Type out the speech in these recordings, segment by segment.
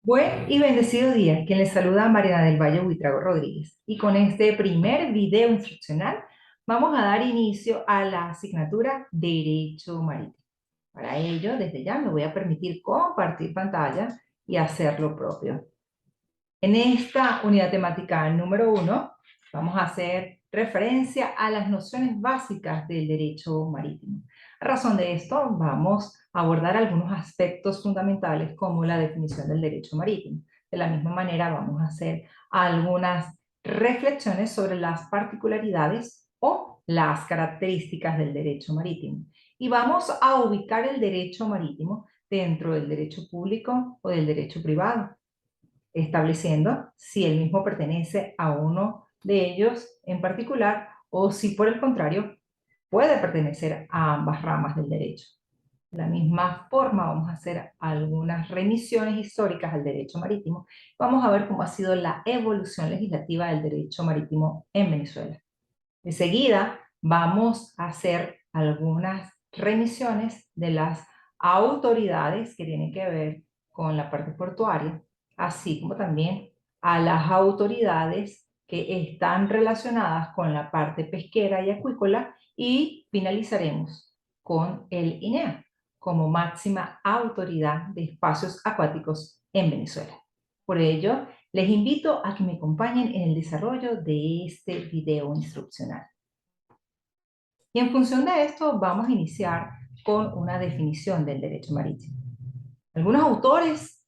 Buen y bendecido día, quien les saluda Mariana del Valle Buitrago Rodríguez. Y con este primer video instruccional vamos a dar inicio a la asignatura Derecho Marítimo. Para ello, desde ya me voy a permitir compartir pantalla y hacer lo propio. En esta unidad temática número 1 vamos a hacer referencia a las nociones básicas del derecho marítimo. A razón de esto, vamos a abordar algunos aspectos fundamentales como la definición del derecho marítimo. De la misma manera, vamos a hacer algunas reflexiones sobre las particularidades o las características del derecho marítimo. Y vamos a ubicar el derecho marítimo dentro del derecho público o del derecho privado, estableciendo si el mismo pertenece a uno de ellos en particular o si por el contrario puede pertenecer a ambas ramas del derecho. De la misma forma vamos a hacer algunas remisiones históricas al derecho marítimo. Vamos a ver cómo ha sido la evolución legislativa del derecho marítimo en Venezuela. Enseguida vamos a hacer algunas remisiones de las autoridades que tienen que ver con la parte portuaria, así como también a las autoridades que están relacionadas con la parte pesquera y acuícola, y finalizaremos con el INEA como máxima autoridad de espacios acuáticos en Venezuela. Por ello, les invito a que me acompañen en el desarrollo de este video instruccional. Y en función de esto, vamos a iniciar con una definición del derecho marítimo. Algunos autores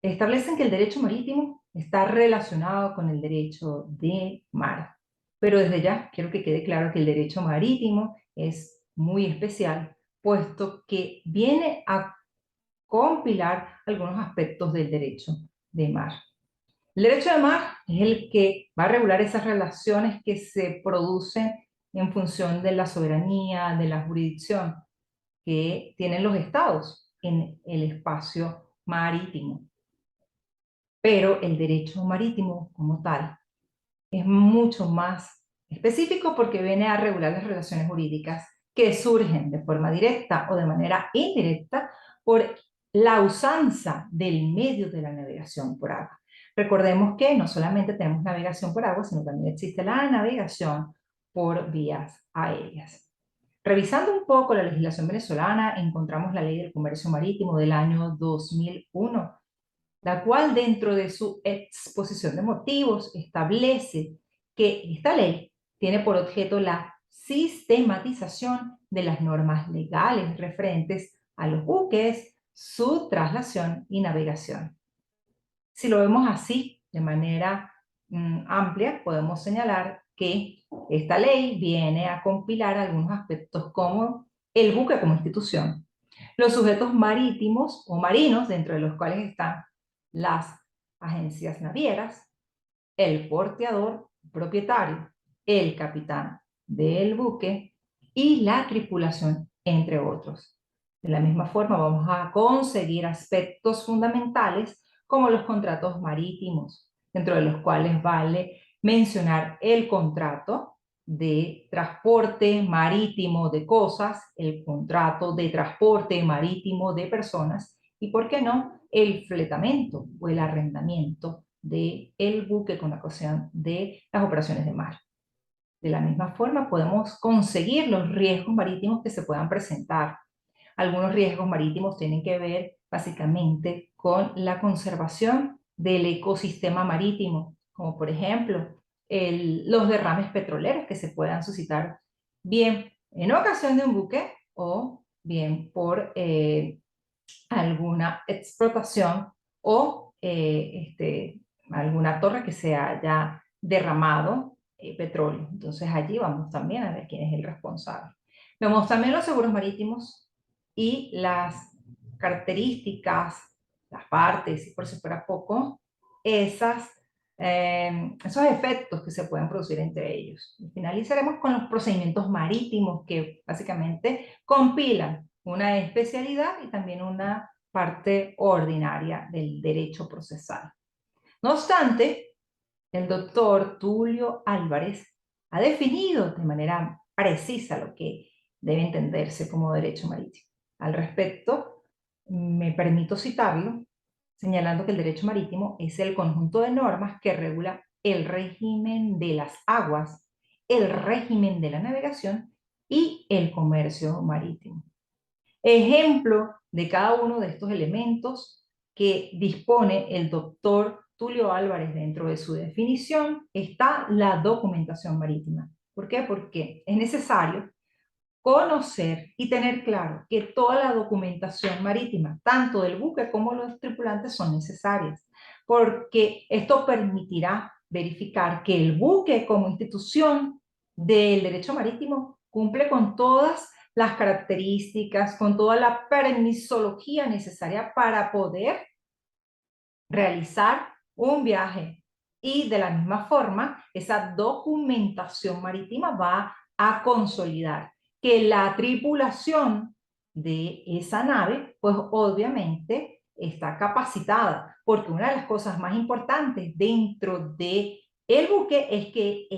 establecen que el derecho marítimo está relacionado con el derecho de mar. Pero desde ya quiero que quede claro que el derecho marítimo es muy especial, puesto que viene a compilar algunos aspectos del derecho de mar. El derecho de mar es el que va a regular esas relaciones que se producen en función de la soberanía, de la jurisdicción que tienen los estados en el espacio marítimo. Pero el derecho marítimo como tal es mucho más específico porque viene a regular las relaciones jurídicas que surgen de forma directa o de manera indirecta por la usanza del medio de la navegación por agua. Recordemos que no solamente tenemos navegación por agua, sino también existe la navegación por vías aéreas. Revisando un poco la legislación venezolana, encontramos la Ley del Comercio Marítimo del año 2001, la cual dentro de su exposición de motivos establece que esta ley tiene por objeto la sistematización de las normas legales referentes a los buques, su traslación y navegación. Si lo vemos así, de manera amplia, podemos señalar que esta ley viene a compilar algunos aspectos como el buque como institución, los sujetos marítimos o marinos, dentro de los cuales están las agencias navieras, el porteador, propietario, el capitán del buque y la tripulación, entre otros. De la misma forma, vamos a conseguir aspectos fundamentales como los contratos marítimos, dentro de los cuales vale mencionar el contrato de transporte marítimo de cosas, el contrato de transporte marítimo de personas y, ¿por qué no?, el fletamento o el arrendamiento del buque con ocasión de las operaciones de mar. De la misma forma, podemos conseguir los riesgos marítimos que se puedan presentar. Algunos riesgos marítimos tienen que ver básicamente con la conservación del ecosistema marítimo, como por ejemplo los derrames petroleros que se puedan suscitar bien en ocasión de un buque o bien por alguna explotación o alguna torre que se haya derramado petróleo. Entonces allí vamos también a ver quién es el responsable. Vemos también los seguros marítimos y las características, las partes, y por si fuera poco, esos efectos que se pueden producir entre ellos. Y finalizaremos con los procedimientos marítimos que básicamente compilan una especialidad y también una parte ordinaria del derecho procesal. No obstante, el doctor Tulio Álvarez ha definido de manera precisa lo que debe entenderse como derecho marítimo. Al respecto, me permito citarlo, señalando que el derecho marítimo es el conjunto de normas que regula el régimen de las aguas, el régimen de la navegación y el comercio marítimo. Ejemplo de cada uno de estos elementos que dispone el doctor Tulio Álvarez dentro de su definición está la documentación marítima. ¿Por qué? Porque es necesario conocer y tener claro que toda la documentación marítima, tanto del buque como los tripulantes, son necesarias, porque esto permitirá verificar que el buque como institución del derecho marítimo cumple con todas las características, con toda la permisología necesaria para poder realizar un viaje. Y de la misma forma, esa documentación marítima va a consolidar que la tripulación de esa nave, pues obviamente está capacitada, porque una de las cosas más importantes dentro de el buque es que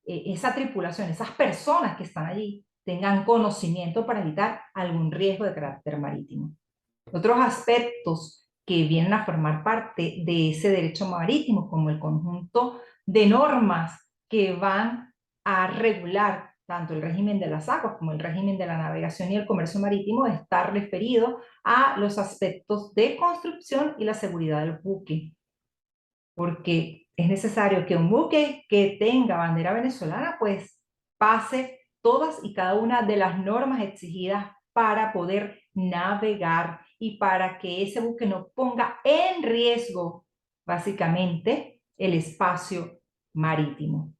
esa tripulación, esas personas que están allí, tengan conocimiento para evitar algún riesgo de carácter marítimo. Otros aspectos que vienen a formar parte de ese derecho marítimo, como el conjunto de normas que van a regular tanto el régimen de las aguas como el régimen de la navegación y el comercio marítimo, está referido a los aspectos de construcción y la seguridad del buque. Porque es necesario que un buque que tenga bandera venezolana, pues pase todas y cada una de las normas exigidas para poder navegar y para que ese buque no ponga en riesgo, básicamente, el espacio marítimo.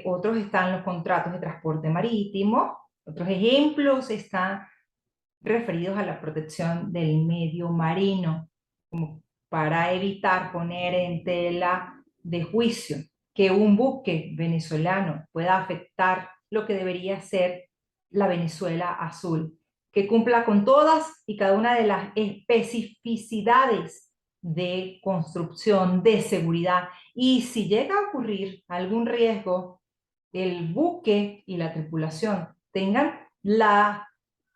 Otros están los contratos de transporte marítimo. Otros ejemplos están referidos a la protección del medio marino, como para evitar poner en tela de juicio que un buque venezolano pueda afectar lo que debería ser la Venezuela azul, que cumpla con todas y cada una de las especificidades de construcción, de seguridad. Y si llega a ocurrir algún riesgo, el buque y la tripulación tengan las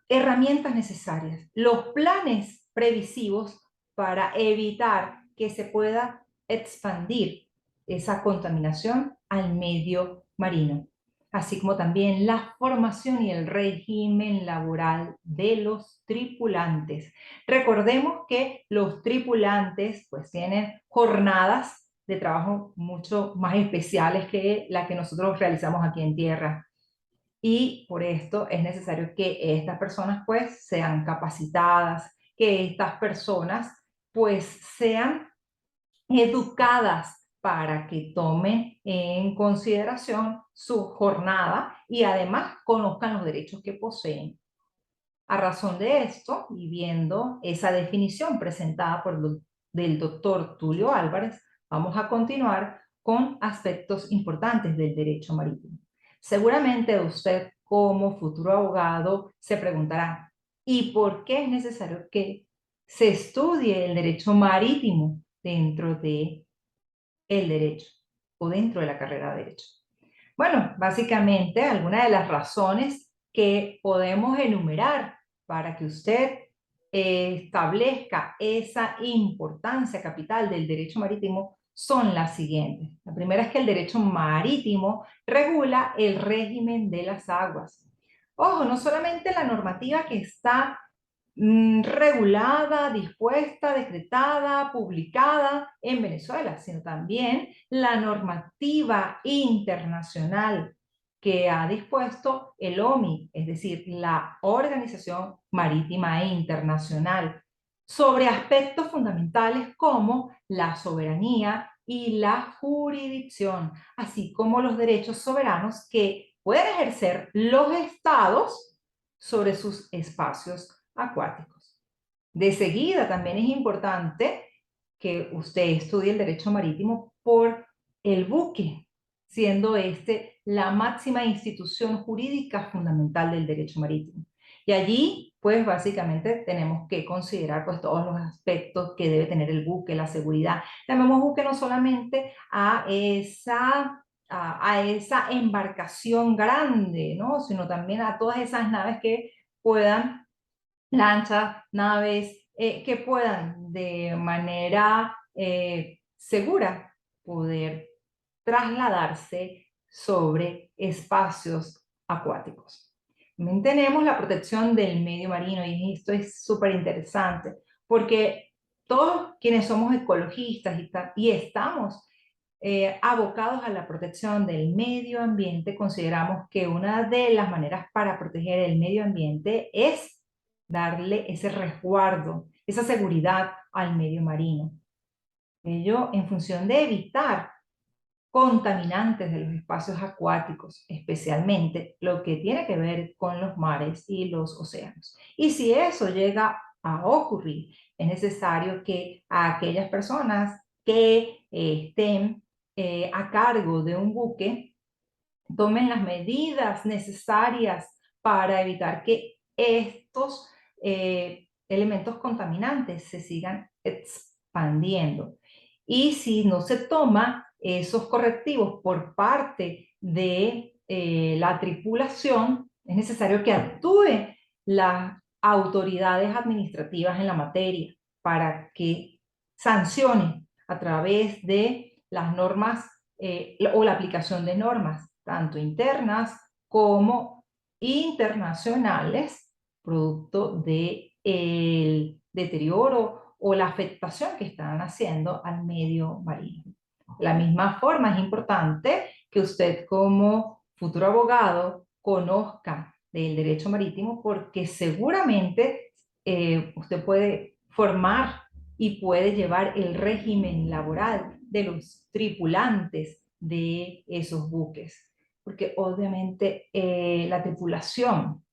herramientas necesarias, los planes previsivos para evitar que se pueda expandir esa contaminación al medio marino, así como también la formación y el régimen laboral de los tripulantes. Recordemos que los tripulantes pues tienen jornadas de trabajo mucho más especiales que la que nosotros realizamos aquí en tierra. Y por esto es necesario que estas personas pues sean capacitadas, que estas personas pues sean educadas para que tomen en consideración su jornada y además conozcan los derechos que poseen. A razón de esto, y viendo esa definición presentada del doctor Tulio Álvarez, vamos a continuar con aspectos importantes del derecho marítimo. Seguramente usted, como futuro abogado, se preguntará, ¿y por qué es necesario que se estudie el derecho marítimo dentro de el derecho o dentro de la carrera de derecho? Bueno, básicamente algunas de las razones que podemos enumerar para que usted establezca esa importancia capital del derecho marítimo son las siguientes. La primera es que el derecho marítimo regula el régimen de las aguas. Ojo, no solamente la normativa que está regulada, dispuesta, decretada, publicada en Venezuela, sino también la normativa internacional que ha dispuesto el OMI, es decir, la Organización Marítima Internacional, sobre aspectos fundamentales como la soberanía y la jurisdicción, así como los derechos soberanos que pueden ejercer los estados sobre sus espacios acuáticos. De seguida, también es importante que usted estudie el derecho marítimo por el buque, siendo este la máxima institución jurídica fundamental del derecho marítimo. Y allí, pues básicamente tenemos que considerar pues todos los aspectos que debe tener el buque, la seguridad. Llamamos buque no solamente a esa embarcación grande, ¿no? Sino también a todas esas naves que puedan, lanchas, naves, que puedan de manera segura poder trasladarse sobre espacios acuáticos. También tenemos la protección del medio marino y esto es súper interesante porque todos quienes somos ecologistas y estamos abocados a la protección del medio ambiente, consideramos que una de las maneras para proteger el medio ambiente es darle ese resguardo, esa seguridad al medio marino. Ello en función de evitar contaminantes de los espacios acuáticos, especialmente lo que tiene que ver con los mares y los océanos. Y si eso llega a ocurrir, es necesario que a aquellas personas que estén a cargo de un buque tomen las medidas necesarias para evitar que estos elementos contaminantes se sigan expandiendo. Y si no se toma esos correctivos por parte de la tripulación, es necesario que actúen las autoridades administrativas en la materia para que sancionen a través de las normas o la aplicación de normas, tanto internas como internacionales, producto del deterioro o la afectación que están haciendo al medio marino. De la misma forma, es importante que usted como futuro abogado conozca del derecho marítimo porque seguramente usted puede formar y puede llevar el régimen laboral de los tripulantes de esos buques. Porque obviamente la tripulación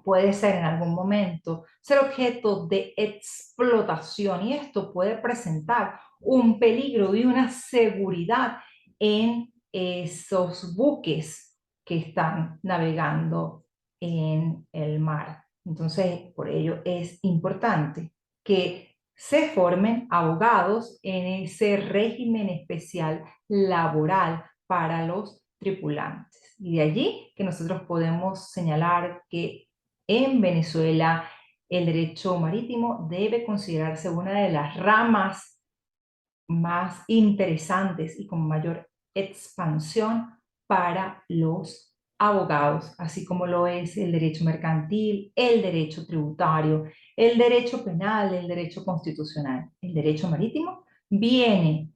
puede ser en algún momento ser objeto de explotación y esto puede presentar un peligro y una seguridad en esos buques que están navegando en el mar. Entonces, por ello es importante que se formen abogados en ese régimen especial laboral para los tripulantes. Y de allí que nosotros podemos señalar que en Venezuela, el derecho marítimo debe considerarse una de las ramas más interesantes y con mayor expansión para los abogados, así como lo es el derecho mercantil, el derecho tributario, el derecho penal, el derecho constitucional. El derecho marítimo viene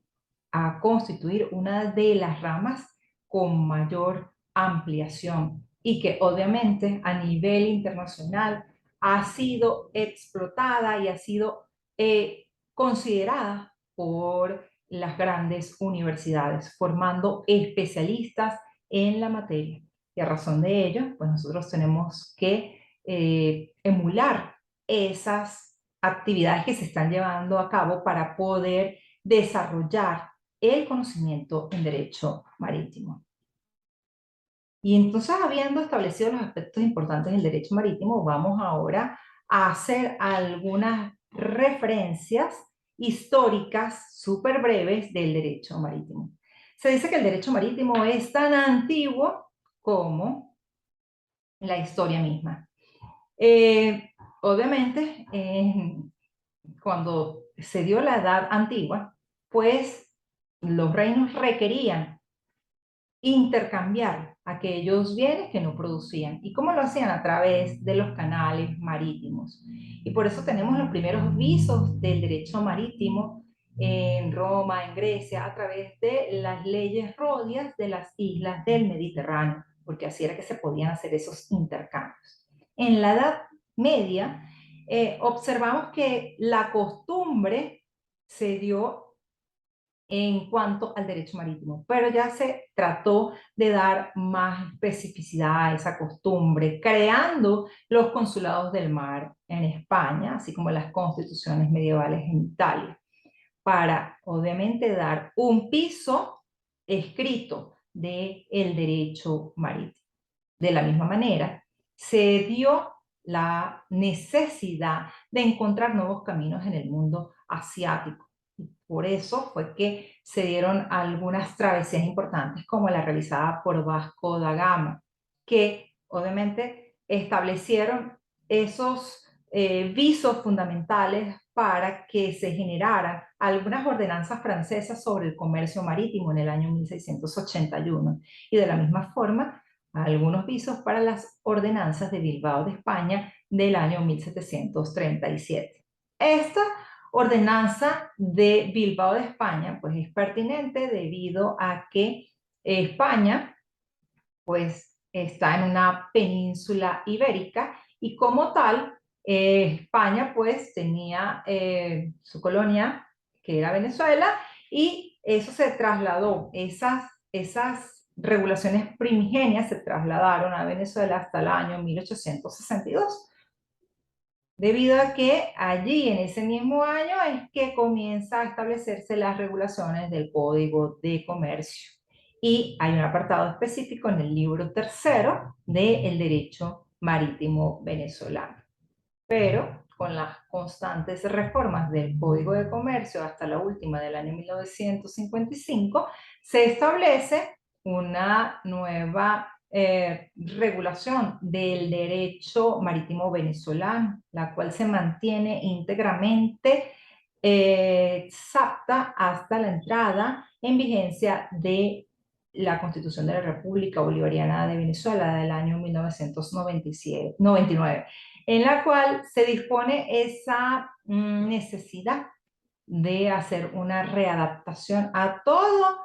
a constituir una de las ramas con mayor ampliación y que obviamente a nivel internacional ha sido explotada y ha sido considerada por las grandes universidades, formando especialistas en la materia. Y a razón de ello, pues nosotros tenemos que emular esas actividades que se están llevando a cabo para poder desarrollar el conocimiento en derecho marítimo. Y entonces, habiendo establecido los aspectos importantes del derecho marítimo, vamos ahora a hacer algunas referencias históricas súper breves del derecho marítimo. Se dice que el derecho marítimo es tan antiguo como la historia misma. Obviamente, cuando se dio la edad antigua, pues los reinos requerían intercambiar aquellos bienes que no producían. ¿Y cómo lo hacían? A través de los canales marítimos. Y por eso tenemos los primeros visos del derecho marítimo en Roma, en Grecia, a través de las leyes rodias de las islas del Mediterráneo, porque así era que se podían hacer esos intercambios. En la Edad Media, observamos que la costumbre se dio en cuanto al derecho marítimo, pero ya se trató de dar más especificidad a esa costumbre, creando los consulados del mar en España, así como las constituciones medievales en Italia, para obviamente dar un piso escrito del derecho marítimo. De la misma manera, se dio la necesidad de encontrar nuevos caminos en el mundo asiático. Por eso fue que se dieron algunas travesías importantes, como la realizada por Vasco da Gama, que obviamente establecieron esos visos fundamentales para que se generaran algunas ordenanzas francesas sobre el comercio marítimo en el año 1681 y de la misma forma algunos visos para las ordenanzas de Bilbao de España del año 1737. Esta ordenanza de Bilbao de España pues es pertinente debido a que España pues está en una península ibérica y como tal España pues tenía su colonia que era Venezuela y eso se trasladó, esas regulaciones primigenias se trasladaron a Venezuela hasta el año 1862, debido a que allí en ese mismo año es que comienza a establecerse las regulaciones del Código de Comercio. Y hay un apartado específico en el libro tercero del derecho marítimo venezolano. Pero con las constantes reformas del Código de Comercio hasta la última del año 1955, se establece una nueva regulación del derecho marítimo venezolano, la cual se mantiene íntegramente exacta hasta la entrada en vigencia de la Constitución de la República Bolivariana de Venezuela del año 1999, en la cual se dispone esa necesidad de hacer una readaptación a todo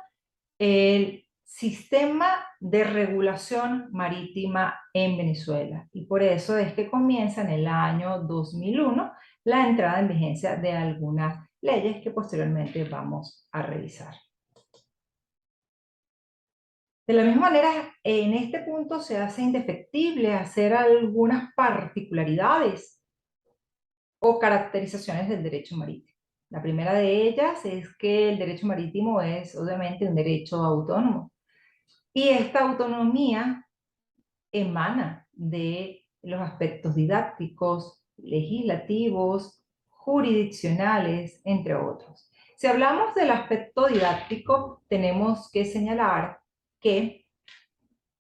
el sistema de regulación marítima en Venezuela. Y por eso es que comienza en el año 2001 la entrada en vigencia de algunas leyes que posteriormente vamos a revisar. De la misma manera, en este punto se hace indefectible hacer algunas particularidades o caracterizaciones del derecho marítimo. La primera de ellas es que el derecho marítimo es obviamente un derecho autónomo y esta autonomía emana de los aspectos didácticos, legislativos, jurisdiccionales, entre otros. Si hablamos del aspecto didáctico, tenemos que señalar que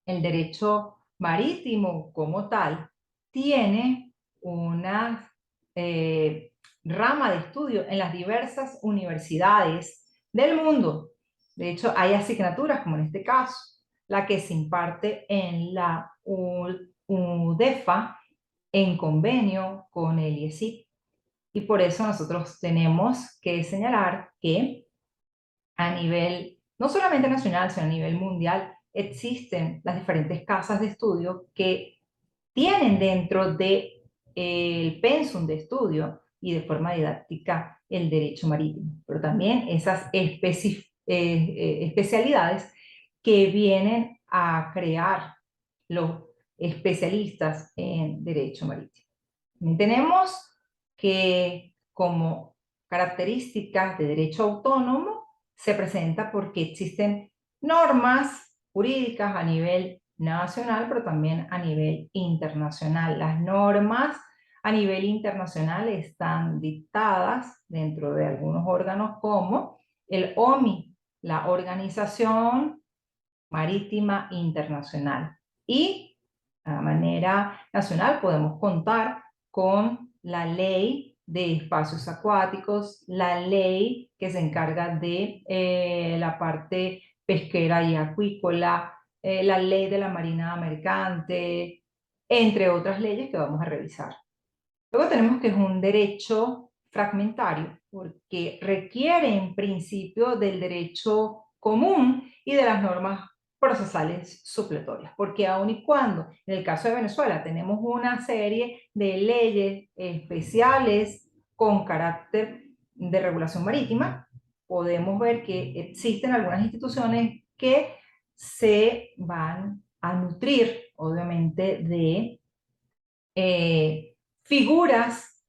el derecho marítimo como tal tiene una rama de estudio en las diversas universidades del mundo. De hecho, hay asignaturas, como en este caso, la que se imparte en la UDEFA en convenio con el IESIP. Y por eso nosotros tenemos que señalar que a nivel, no solamente nacional, sino a nivel mundial, existen las diferentes casas de estudio que tienen dentro de el pensum de estudio y de forma didáctica el derecho marítimo, pero también esas especialidades que vienen a crear los especialistas en derecho marítimo. También tenemos que como características de derecho autónomo se presenta porque existen normas jurídicas a nivel nacional, pero también a nivel internacional. Las normas a nivel internacional están dictadas dentro de algunos órganos como el OMI, la Organización Marítima Internacional. Y de manera nacional podemos contar con la ley de espacios acuáticos, la ley que se encarga de la parte pesquera y acuícola, la ley de la marina mercante, entre otras leyes que vamos a revisar. Luego tenemos que es un derecho fragmentario, porque requiere en principio del derecho común y de las normas procesales supletorias, porque aun y cuando en el caso de Venezuela tenemos una serie de leyes especiales con carácter de regulación marítima, podemos ver que existen algunas instituciones que se van a nutrir, obviamente, de figuras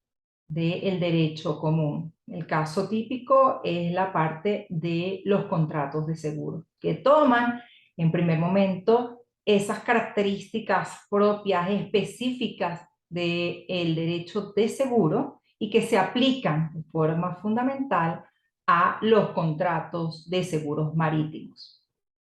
del derecho común. El caso típico es la parte de los contratos de seguro, que toman en primer momento esas características propias, específicas del derecho de seguro y que se aplican de forma fundamental a los contratos de seguros marítimos.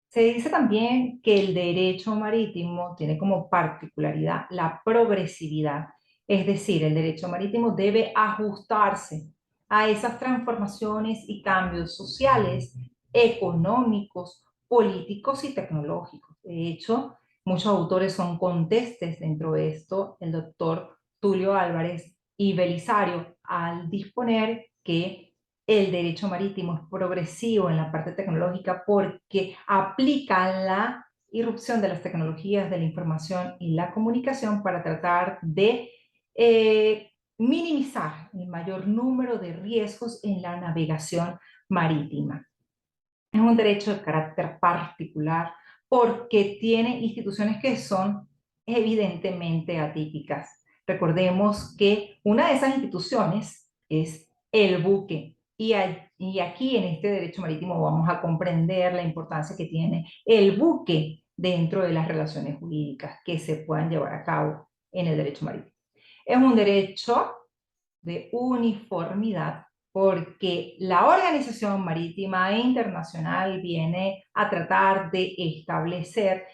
Se dice también que el derecho marítimo tiene como particularidad la progresividad Es decir, el derecho marítimo debe ajustarse a esas transformaciones y cambios sociales, económicos, políticos y tecnológicos. De hecho, muchos autores son contestes dentro de esto, el doctor Tulio Álvarez y Belisario, al disponer que el derecho marítimo es progresivo en la parte tecnológica porque aplica la irrupción de las tecnologías de la información y la comunicación para tratar de minimizar el mayor número de riesgos en la navegación marítima. Es un derecho de carácter particular porque tiene instituciones que son evidentemente atípicas. Recordemos que una de esas instituciones es el buque y aquí en este derecho marítimo vamos a comprender la importancia que tiene el buque dentro de las relaciones jurídicas que se puedan llevar a cabo en el derecho marítimo. Es un derecho de uniformidad porque la Organización Marítima Internacional viene a tratar de establecer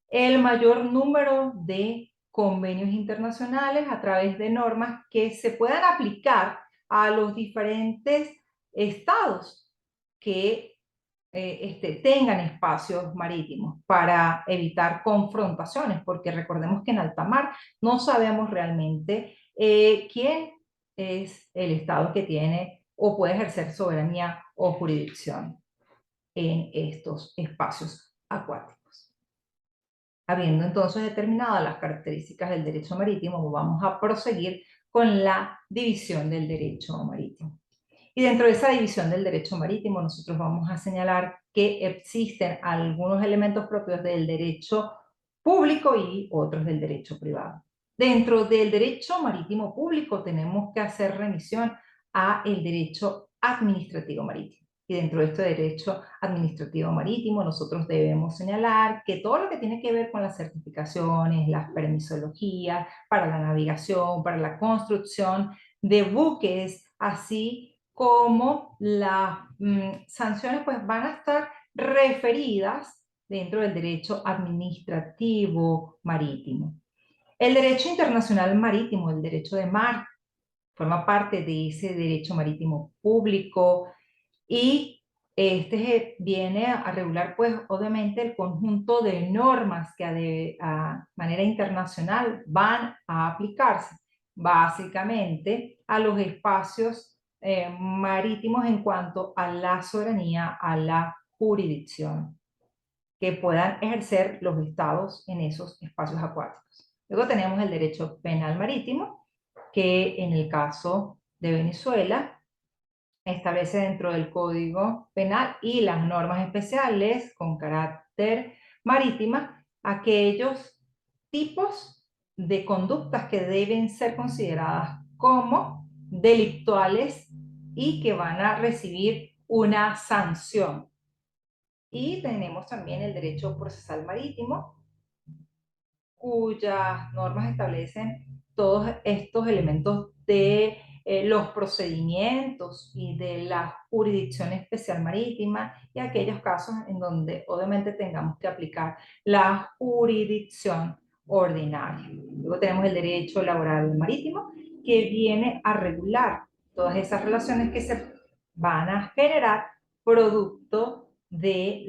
el mayor número de convenios internacionales a través de normas que se puedan aplicar a los diferentes estados que tengan espacios marítimos para evitar confrontaciones, porque recordemos que en alta mar no sabemos realmente quién es el estado que tiene o puede ejercer soberanía o jurisdicción en estos espacios acuáticos. Habiendo entonces determinado las características del derecho marítimo, vamos a proseguir con la división del derecho marítimo. Y dentro de esa división del derecho marítimo, nosotros vamos a señalar que existen algunos elementos propios del derecho público y otros del derecho privado. Dentro del derecho marítimo público tenemos que hacer remisión a el derecho administrativo marítimo. Y dentro de este derecho administrativo marítimo, nosotros debemos señalar que todo lo que tiene que ver con las certificaciones, las permisologías para la navegación, para la construcción de buques, así como las sanciones pues van a estar referidas dentro del derecho administrativo marítimo. El derecho internacional marítimo, el derecho de mar, forma parte de ese derecho marítimo público y este viene a regular pues obviamente el conjunto de normas que a manera internacional van a aplicarse básicamente a los espacios marítimos en cuanto a la soberanía, a la jurisdicción que puedan ejercer los estados en esos espacios acuáticos. Luego tenemos el derecho penal marítimo, que en el caso de Venezuela establece dentro del Código Penal y las normas especiales con carácter marítima aquellos tipos de conductas que deben ser consideradas como delictuales y que van a recibir una sanción. Y tenemos también el derecho procesal marítimo, cuyas normas establecen todos estos elementos de los procedimientos y de la jurisdicción especial marítima y aquellos casos en donde obviamente tengamos que aplicar la jurisdicción ordinaria. Luego tenemos el derecho laboral marítimo que viene a regular todas esas relaciones que se van a generar producto de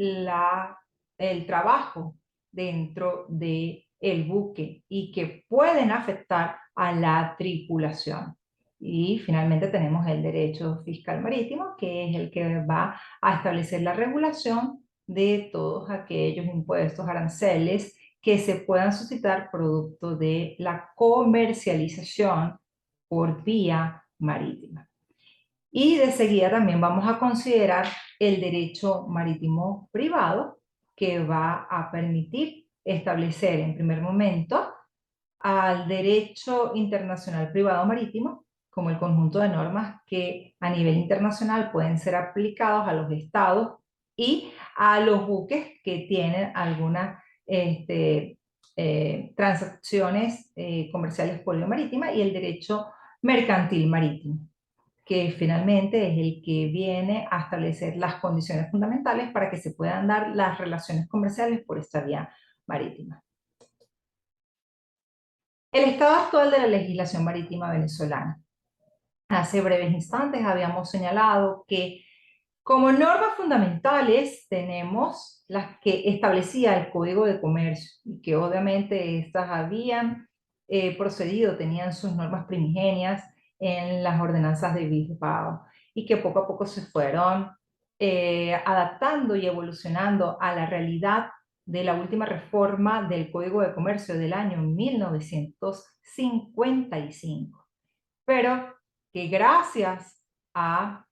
el trabajo dentro de el buque y que pueden afectar a la tripulación. Y finalmente tenemos el derecho fiscal marítimo, que es el que va a establecer la regulación de todos aquellos impuestos, aranceles que se puedan suscitar producto de la comercialización por vía marítima. Y de seguida también vamos a considerar el derecho marítimo privado, que va a permitir establecer en primer momento al derecho internacional privado marítimo como el conjunto de normas que a nivel internacional pueden ser aplicados a los estados y a los buques que tienen algunas transacciones comerciales por vía marítima y el derecho mercantil marítimo, que finalmente es el que viene a establecer las condiciones fundamentales para que se puedan dar las relaciones comerciales por esta vía marítima. El estado actual de la legislación marítima venezolana. Hace breves instantes habíamos señalado que como normas fundamentales tenemos las que establecía el Código de Comercio y que obviamente estas habían procedido, tenían sus normas primigenias en las ordenanzas de Bilbao y que poco a poco se fueron adaptando y evolucionando a la realidad de la última reforma del Código de Comercio del año 1955. Pero que gracias a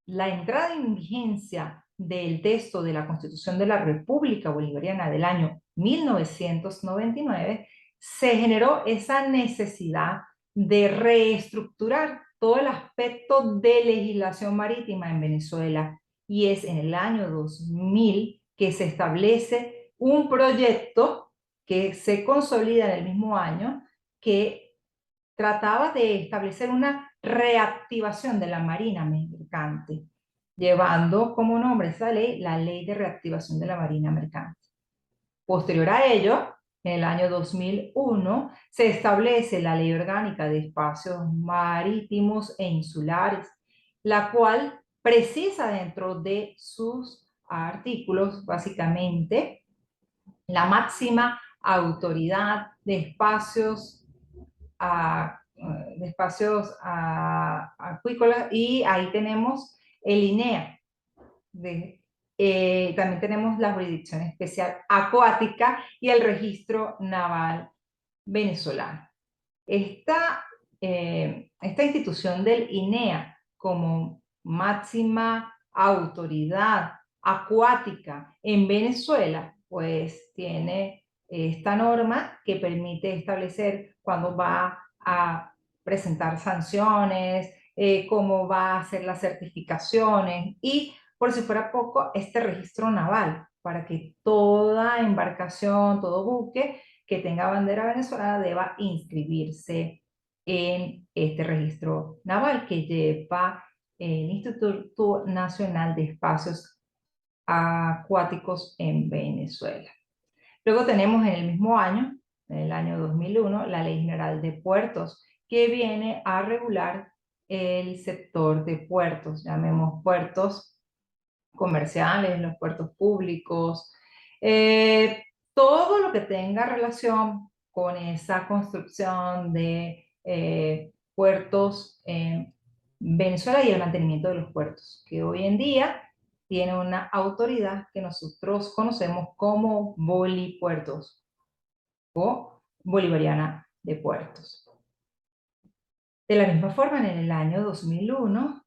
la entrada en vigencia del texto de la Constitución de la República Bolivariana del año 1999, se generó esa necesidad de reestructurar todo el aspecto de legislación marítima en Venezuela. Y es en el año 2000 que se establece un proyecto que se consolida en el mismo año, que trataba de establecer una reactivación de la marina mercante, llevando como nombre esa ley la Ley de Reactivación de la Marina Mercante. Posterior a ello, en el año 2001, se establece la Ley Orgánica de Espacios Marítimos e Insulares, la cual precisa dentro de sus artículos, básicamente, la máxima autoridad de espacios de espacios acuícolas, y ahí tenemos el INEA. También tenemos la Jurisdicción Especial Acuática y el Registro Naval Venezolano. Esta institución del INEA como máxima autoridad acuática en Venezuela, pues tiene esta norma que permite establecer cuándo va a presentar sanciones, cómo va a hacer las certificaciones y, por si fuera poco, este registro naval para que toda embarcación, todo buque que tenga bandera venezolana deba inscribirse en este registro naval que lleva el Instituto Nacional de Espacios Acuáticos en Venezuela. Luego tenemos en el mismo año, en el año 2001, la Ley General de Puertos, que viene a regular el sector de puertos, llamemos puertos comerciales, los puertos públicos, eh, todo lo que tenga relación con esa construcción de puertos en Venezuela y el mantenimiento de los puertos, que hoy en día tiene una autoridad que nosotros conocemos como Bolipuertos o Bolivariana de Puertos. De la misma forma, en el año 2001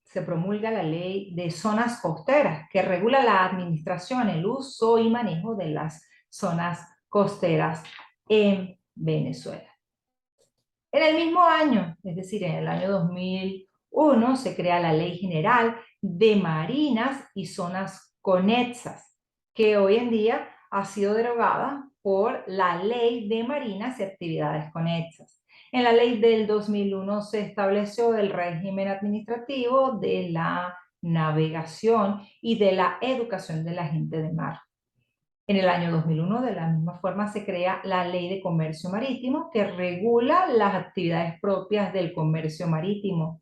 se promulga la Ley de Zonas Costeras, que regula la administración, el uso y manejo de las zonas costeras en Venezuela. En el mismo año, es decir, en el año 2001, se crea la Ley General de Marinas y Zonas Conexas, que hoy en día ha sido derogada por la Ley de Marinas y Actividades Conexas. En la ley del 2001 se estableció el régimen administrativo de la navegación y de la educación de la gente de mar. En el año 2001, de la misma forma, se crea la Ley de Comercio Marítimo, que regula las actividades propias del comercio marítimo.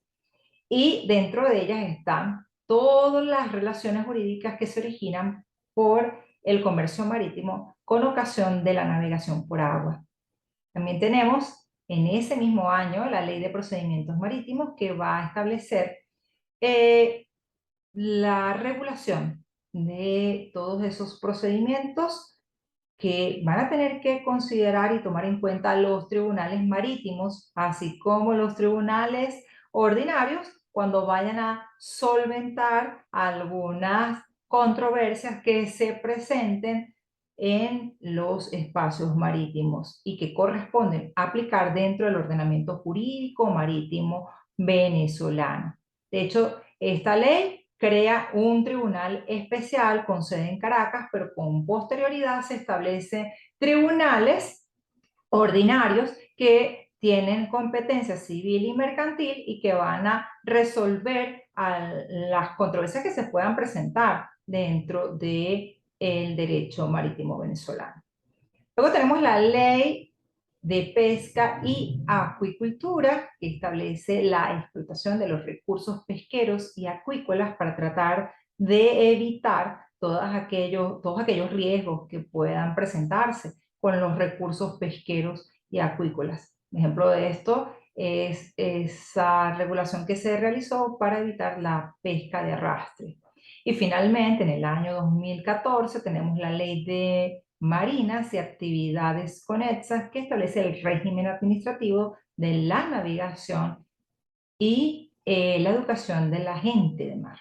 Y dentro de ellas están todas las relaciones jurídicas que se originan por el comercio marítimo con ocasión de la navegación por agua. También tenemos en ese mismo año la Ley de Procedimientos Marítimos, que va a establecer la regulación de todos esos procedimientos que van a tener que considerar y tomar en cuenta los tribunales marítimos, así como los tribunales ordinarios, cuando vayan a solventar algunas controversias que se presenten en los espacios marítimos y que corresponden aplicar dentro del ordenamiento jurídico marítimo venezolano. De hecho, esta ley crea un tribunal especial con sede en Caracas, pero con posterioridad se establecen tribunales ordinarios que tienen competencia civil y mercantil y que van a resolver las controversias que se puedan presentar dentro del derecho marítimo venezolano. Luego tenemos la ley de Pesca y Acuicultura, que establece la explotación de los recursos pesqueros y acuícolas para tratar de evitar todos aquellos riesgos que puedan presentarse con los recursos pesqueros y acuícolas. Un ejemplo de esto es esa regulación que se realizó para evitar la pesca de arrastre. Y finalmente, en el año 2014, tenemos la Ley de Marinas y Actividades Conexas, que establece el régimen administrativo de la navegación y la educación de la gente de mar.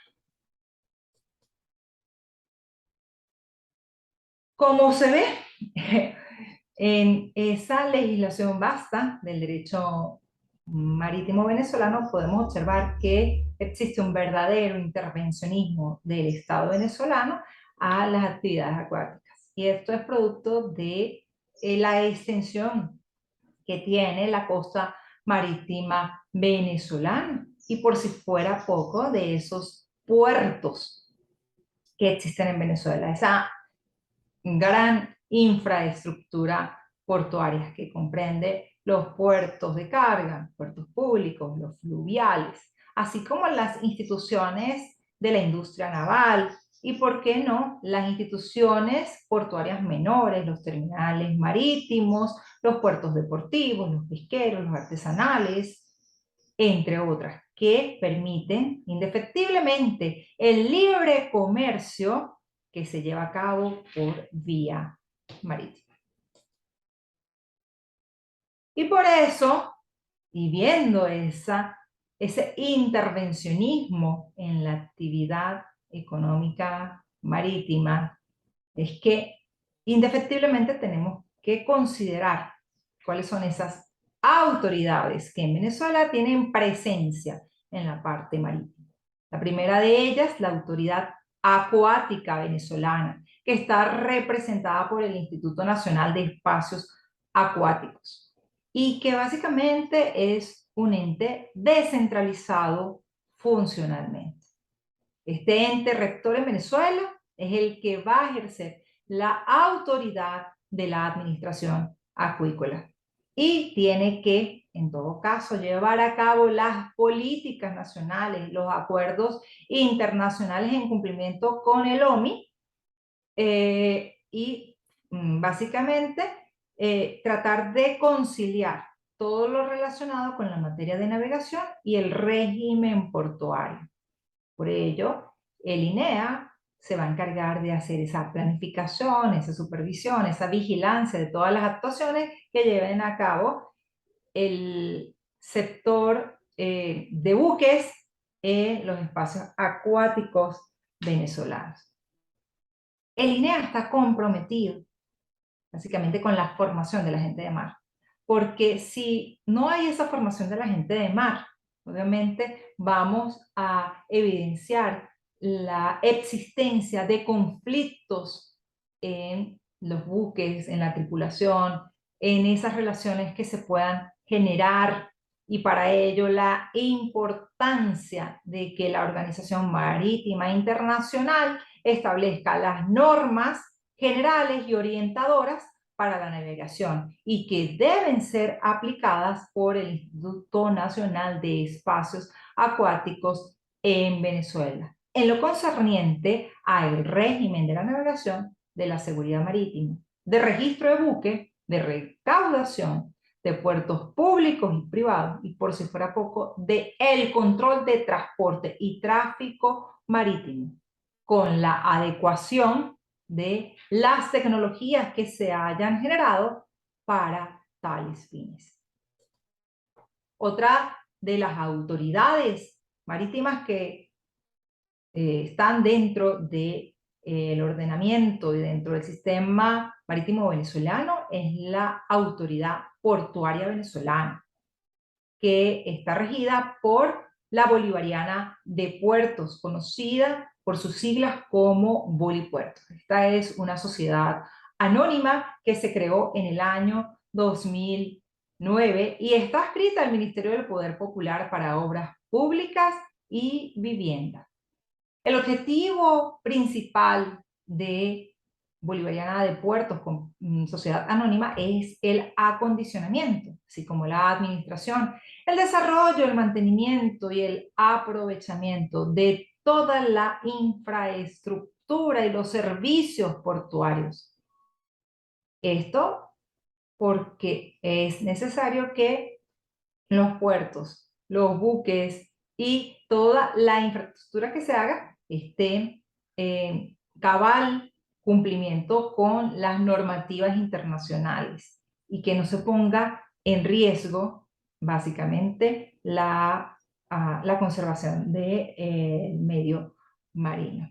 Como se ve, en esa legislación vasta del derecho marítimo venezolano podemos observar que existe un verdadero intervencionismo del Estado venezolano a las actividades acuáticas. Y esto es producto de la extensión que tiene la costa marítima venezolana. Y por si fuera poco, de esos puertos que existen en Venezuela, esa gran infraestructura portuaria que comprende los puertos de carga, puertos públicos, los fluviales, así como las instituciones de la industria naval y, por qué no, las instituciones portuarias menores, los terminales marítimos, los puertos deportivos, los pesqueros, los artesanales, entre otras, que permiten indefectiblemente el libre comercio que se lleva a cabo por vía marítima. Y por eso, y viendo ese intervencionismo en la actividad económica marítima, es que indefectiblemente tenemos que considerar cuáles son esas autoridades que en Venezuela tienen presencia en la parte marítima. La primera de ellas, la Autoridad Acuática Venezolana, que está representada por el Instituto Nacional de Espacios Acuáticos y que básicamente es un ente descentralizado funcionalmente. Este ente rector en Venezuela es el que va a ejercer la autoridad de la administración acuícola y tiene que, en todo caso, llevar a cabo las políticas nacionales, los acuerdos internacionales en cumplimiento con el OMI y básicamente tratar de conciliar todo lo relacionado con la materia de navegación y el régimen portuario. Por ello, el INEA se va a encargar de hacer esa planificación, esa supervisión, esa vigilancia de todas las actuaciones que lleven a cabo el sector de buques en los espacios acuáticos venezolanos. El INEA está comprometido básicamente con la formación de la gente de mar, porque si no hay esa formación de la gente de mar, obviamente vamos a evidenciar la existencia de conflictos en los buques, en la tripulación, en esas relaciones que se puedan generar y para ello la importancia de que la Organización Marítima Internacional establezca las normas generales y orientadoras para la navegación y que deben ser aplicadas por el Instituto Nacional de Espacios Acuáticos en Venezuela. En lo concerniente al régimen de la navegación, de la seguridad marítima, de registro de buques, de recaudación, de puertos públicos y privados, y por si fuera poco, de el control de transporte y tráfico marítimo, con la adecuación de las tecnologías que se hayan generado para tales fines. Otra de las autoridades marítimas que están dentro del ordenamiento y dentro del sistema marítimo venezolano es la Autoridad Portuaria Venezolana, que está regida por la Bolivariana de Puertos, conocida por sus siglas como Bolipuertos. Esta es una sociedad anónima que se creó en el año 2009 y está adscrita al Ministerio del Poder Popular para Obras Públicas y Vivienda. El objetivo principal de Bolivariana de Puertos con Sociedad Anónima es el acondicionamiento, así como la administración, el desarrollo, el mantenimiento y el aprovechamiento de toda la infraestructura y los servicios portuarios. Esto porque es necesario que los puertos, los buques y toda la infraestructura que se haga esté en cabal cumplimiento con las normativas internacionales y que no se ponga en riesgo básicamente la conservación del medio marino.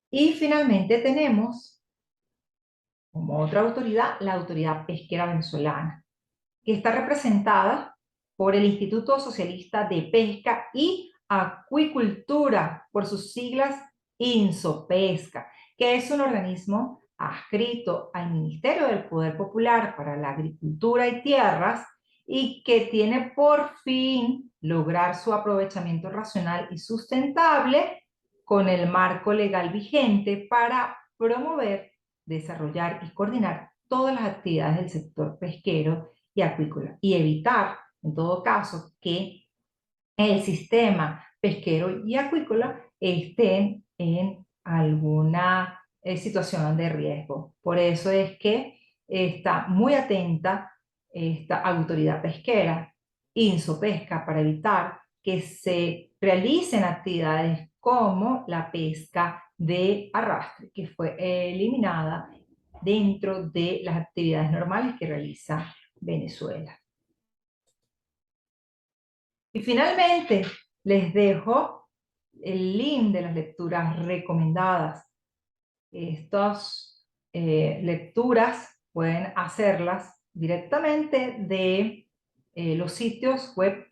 Y finalmente tenemos como otra autoridad la Autoridad Pesquera Venezolana, que está representada por el Instituto Socialista de Pesca y Acuicultura, por sus siglas INSOPESCA, que es un organismo adscrito al Ministerio del Poder Popular para la Agricultura y Tierras y que tiene por fin lograr su aprovechamiento racional y sustentable con el marco legal vigente para promover, desarrollar y coordinar todas las actividades del sector pesquero y acuícola y evitar, en todo caso, que el sistema pesquero y acuícola estén en alguna situación de riesgo. Por eso es que está muy atenta esta autoridad pesquera, INSOPESCA, para evitar que se realicen actividades como la pesca de arrastre, que fue eliminada dentro de las actividades normales que realiza Venezuela. Y finalmente, les dejo el link de las lecturas recomendadas. Estas lecturas pueden hacerlas directamente de los sitios web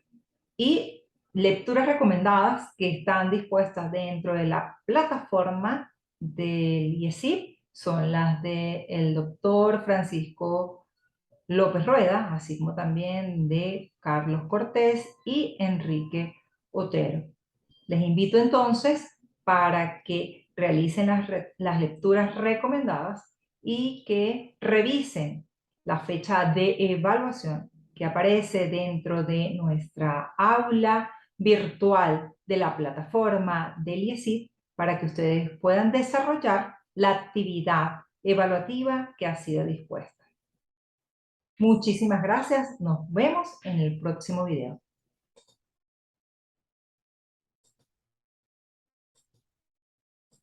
y lecturas recomendadas que están dispuestas dentro de la plataforma del IESIP son las del doctor Francisco López Rueda, así como también de Carlos Cortés y Enrique Otero. Les invito entonces para que realicen las lecturas recomendadas y que revisen la fecha de evaluación que aparece dentro de nuestra aula virtual de la plataforma del IESIT para que ustedes puedan desarrollar la actividad evaluativa que ha sido dispuesta. Muchísimas gracias. Nos vemos en el próximo video.